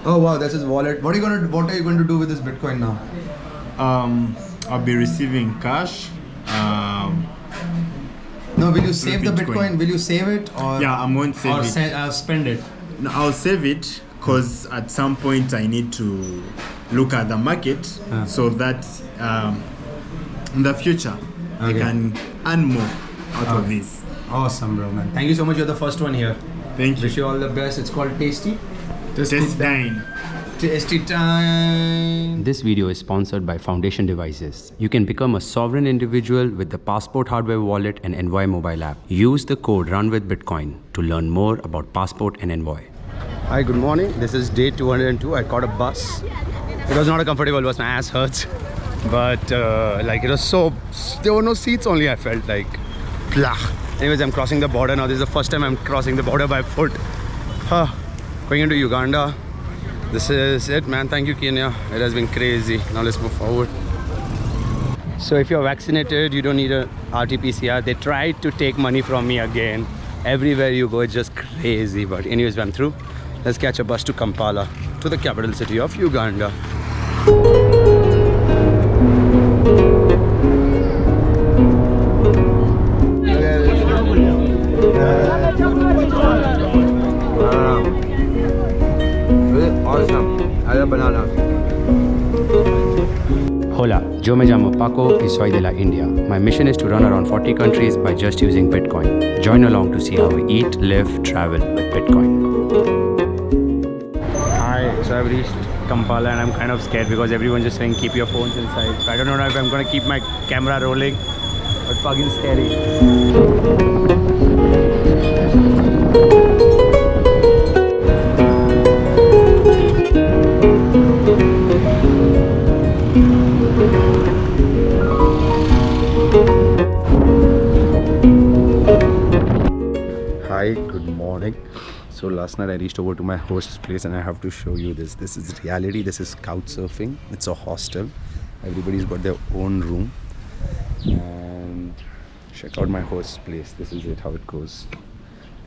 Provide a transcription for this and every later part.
Oh wow, that's his wallet. What are you going to do with this Bitcoin now? I'll be receiving cash. No, will you save the Bitcoin? Will you save it or? Yeah, I'm going to save it. Or spend it. No, I'll save it because at some point I need to look at the market so that in the future I can earn more out of this. Awesome, bro, man. Thank you so much. You're the first one here. Thank you. Wish you all the best. It's called Tasty. Jestin. Tasty time. This video is sponsored by Foundation Devices. You can become a sovereign individual with the Passport Hardware Wallet and Envoy mobile app. Use the code RUNWITHBITCOIN to learn more about Passport and Envoy. Hi, good morning. This is day 202. I caught a bus. It was not a comfortable bus. My ass hurts. But like it was so... There were no seats only, I felt like. Blah. Anyways, I'm crossing the border now. This is the first time I'm crossing the border by foot. Going into Uganda. This is it, man. Thank you, Kenya. It has been crazy. Now let's move forward. So if you're vaccinated, you don't need a RT-PCR. They tried to take money from me again. Everywhere you go, it's just crazy. But anyways, I'm through. Let's catch a bus to Kampala, to the capital city of Uganda. Awesome. I love bananas. Hola, yo me llamo Paco y soy de la India. My mission is to run around 40 countries by just using Bitcoin. Join along to see how we eat, live, travel with Bitcoin. Hi, so I've reached Kampala and I'm kind of scared because everyone's just saying keep your phones inside. So I don't know if I'm gonna keep my camera rolling, but fucking scary. Hi, good morning. So last night I reached over to my host's place and I have to show you this. This is reality. This is couch surfing. It's a hostel. Everybody's got their own room. And check out my host's place. This is it, how it goes.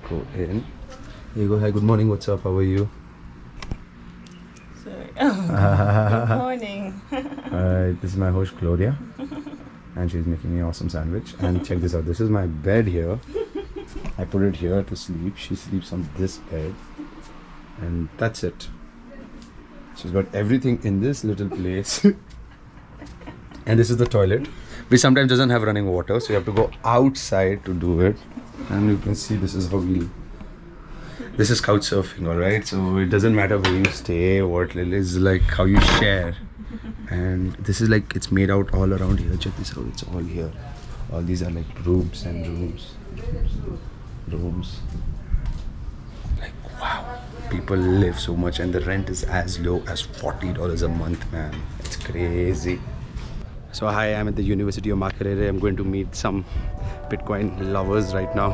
Go in. Here you go. Hi, good morning. What's up? How are you? Sorry. Good morning. Alright, this is my host Claudia. And she's making me an awesome sandwich. And check this out. This is my bed here. I put it here to sleep. She sleeps on this bed. And that's it. She's got everything in this little place. And this is the toilet, which sometimes doesn't have running water. So you have to go outside to do it. And you can see this is how we... This is couch surfing, alright? So it doesn't matter where you stay, what it is, like how you share. And this is like, it's made out all around here. Check this out, it's all here. All these are like rooms and rooms. Rooms. Like wow, people live so much and the rent is as low as $40 a month, man. It's crazy. So hi, I'm at the University of Makerere. I'm going to meet some Bitcoin lovers right now.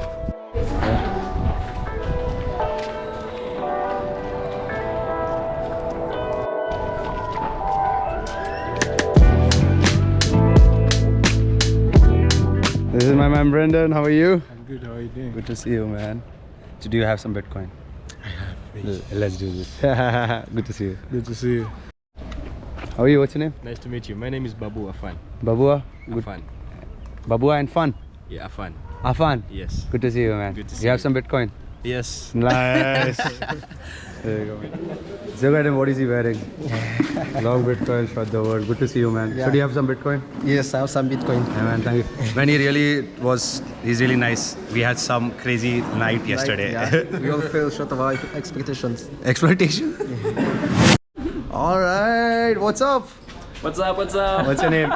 This is my man Brendan. How are you? I'm good, how are you doing? Good to see you, man. So do you have some Bitcoin? I have. Let's do this. Good to see you. Good to see you. How are you? What's your name? Nice to meet you. My name is Babu Afan. Babua? Good. Afan. Babua and Fun? Yeah, Afan. Afan? Yes. Good to see you, man. Good to see you have you. some Bitcoin? Yes. Nice. There you go, man. So, Adam, what is he wearing? Long Bitcoin, spread the word. Good to see you, man. Yeah. So, do you have some Bitcoin? Yes, I have some Bitcoin. Yeah, man, thank you. Man, he's really nice. We had some crazy night yesterday. Yeah. We all fell short of our expectations. Exploitation? Alright, what's up? What's up? What's up? What's your name?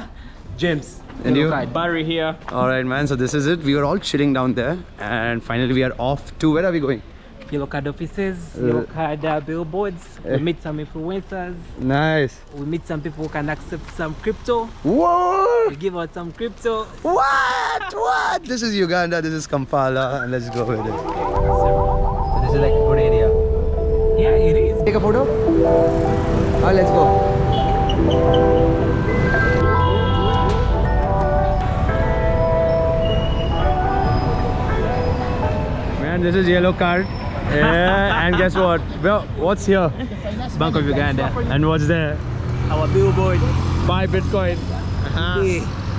James. And you? Barry here. Alright, man, so this is it. We were all chilling down there and finally we are off to, where are we going? You look at offices, you look at billboards, we meet some influencers, Nice. we meet some people who can accept some crypto, What? we give out some crypto. What? This is Uganda, this is Kampala, and let's go with it. So this is like a good area. Yeah, it is. Take a photo? Let's go. Man, this is yellow card. Yeah, and guess what? Well, what's here? Bank of Uganda. And what's there? Our billboard. Buy Bitcoin.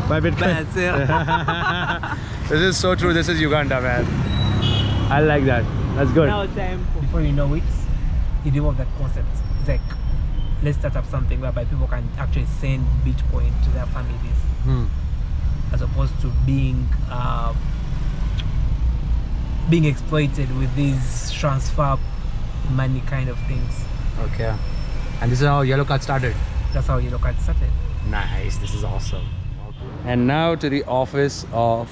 Buy Bitcoin. This is so true. This is Uganda, man. I like that. That's good. Now time. Before you know it, he developed that concept. ZEC. Let's start up something whereby people can actually send Bitcoin to their families, as opposed to being exploited with these transfer money kind of things. Okay. And this is how Yellow Card started. That's how Yellow Card started. Nice. This is awesome. And now to the office of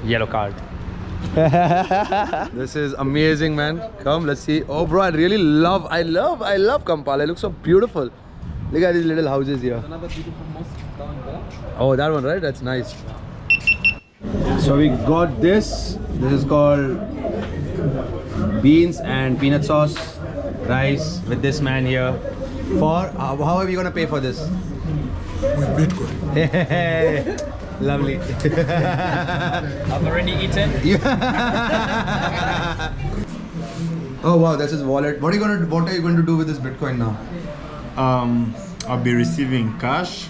Yellow Card. This is amazing, man. Come, let's see. Oh, bro, I love Kampala. It looks so beautiful. Look at these little houses here. Another beautiful mosque down there. Oh, that one, right? That's nice. So we got this. This is called beans and peanut sauce, rice with this man here. For how are we gonna pay for this? With Bitcoin. Hey, lovely. I've already eaten. Oh wow, that's his wallet. What are you going to do with this Bitcoin now? I'll be receiving cash.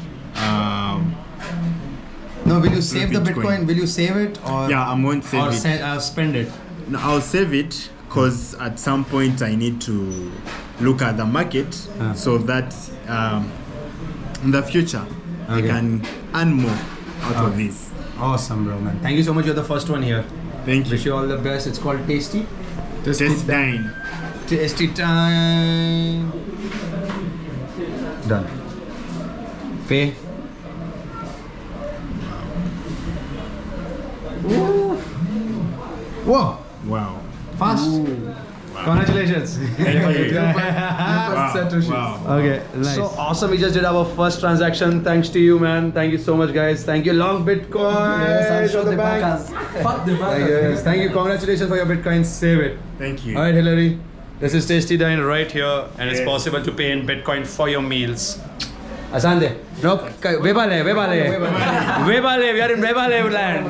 No, will you save the Bitcoin. Bitcoin? Will you save it or Yeah, I'm going to save it. Spend it? No, I'll save it because at some point I need to look at the market so that in the future I can earn more out of this. Awesome, bro, man. Thank you so much. You're the first one here. Thank you. Wish you all the best. It's called Tasty. Jestin. Tasty time. Done. Pay. Ooh. Whoa. Wow. Fast. Congratulations. Satoshi. Wow. Okay, nice. So awesome. We just did our first transaction. Thanks to you, man. Thank you so much, guys. Thank you. Long Bitcoin. Yes, I'm sure Show the bank. bankers. Fuck the bankers. Yes. Thank you. Congratulations for your Bitcoin. Save it. Thank you. All right, Hillary. This is Tasty Dine right here, and it's Yes. possible to pay in Bitcoin for your meals. Asante. No, Webale. We are in Webale land.